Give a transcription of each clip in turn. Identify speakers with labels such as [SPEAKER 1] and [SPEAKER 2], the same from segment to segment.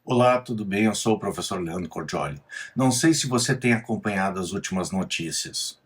[SPEAKER 1] Olá, tudo bem? Eu sou o professor Leandro Cordioli. Não sei se você tem acompanhado as últimas notícias.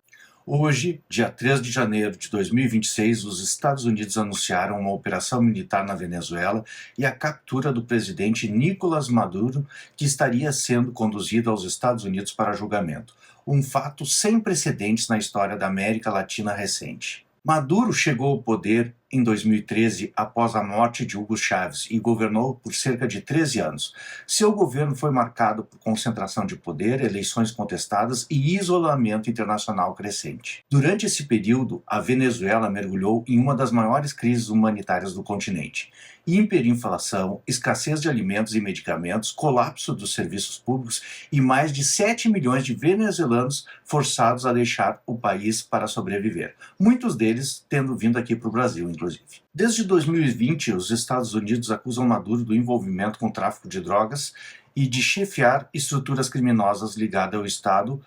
[SPEAKER 1] Hoje, dia 3 de janeiro de 2026, os Estados Unidos anunciaram uma operação militar na Venezuela e a captura do presidente Nicolás Maduro, que estaria sendo conduzido aos Estados Unidos para julgamento. Um fato sem precedentes na história da América Latina recente. Maduro chegou ao poder em 2013 após a morte de Hugo Chávez e governou por cerca de 13 anos. Seu governo foi marcado por concentração de poder, eleições contestadas e isolamento internacional crescente. Durante esse período, a Venezuela mergulhou em uma das maiores crises humanitárias do continente. Hiperinflação, escassez de alimentos e medicamentos, colapso dos serviços públicos e mais de 7 milhões de venezuelanos forçados a deixar o país para sobreviver. Muitos deles tendo vindo aqui para o Brasil, inclusive. Desde 2020, os Estados Unidos acusam Maduro do envolvimento com o tráfico de drogas e de chefiar estruturas criminosas ligadas ao Estado,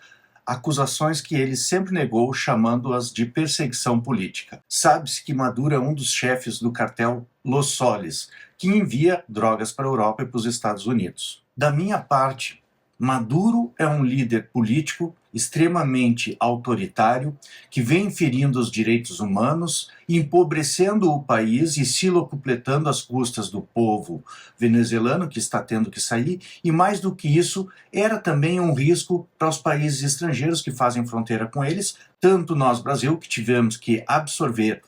[SPEAKER 1] acusações que ele sempre negou, chamando-as de perseguição política. Sabe-se que Maduro é um dos chefes do cartel Los Soles, que envia drogas para a Europa e para os Estados Unidos. Da minha parte, Maduro é um líder político extremamente autoritário que vem ferindo os direitos humanos, empobrecendo o país e se locupletando às custas do povo venezuelano que está tendo que sair, e mais do que isso, era também um risco para os países estrangeiros que fazem fronteira com eles, tanto nós, Brasil, que tivemos que absorver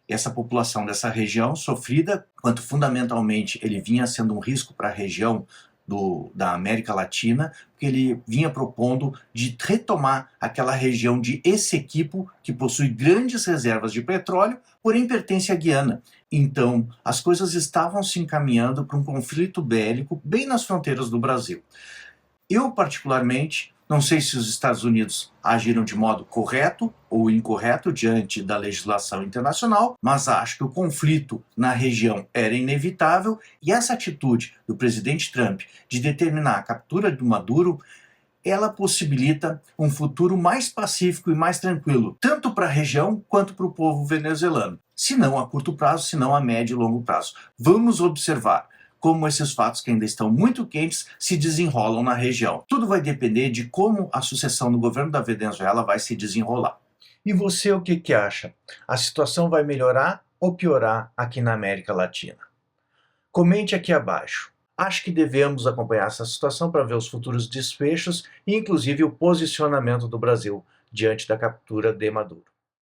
[SPEAKER 1] essa população dessa região sofrida, quanto fundamentalmente ele vinha sendo um risco para a região da América Latina, porque ele vinha propondo de retomar aquela região de Essequibo, que possui grandes reservas de petróleo, porém pertence à Guiana. Então, as coisas estavam se encaminhando para um conflito bélico bem nas fronteiras do Brasil. Eu, particularmente, não sei se os Estados Unidos agiram de modo correto ou incorreto diante da legislação internacional, mas acho que o conflito na região era inevitável e essa atitude do presidente Trump de determinar a captura de Maduro, ela possibilita um futuro mais pacífico e mais tranquilo, tanto para a região quanto para o povo venezuelano. Se não a curto prazo, se não a médio e longo prazo. Vamos observar como esses fatos que ainda estão muito quentes se desenrolam na região. Tudo vai depender de como a sucessão no governo da Venezuela vai se desenrolar. E você o que acha? A situação vai melhorar ou piorar aqui na América Latina? Comente aqui abaixo. Acho que devemos acompanhar essa situação para ver os futuros desfechos e inclusive o posicionamento do Brasil diante da captura de Maduro.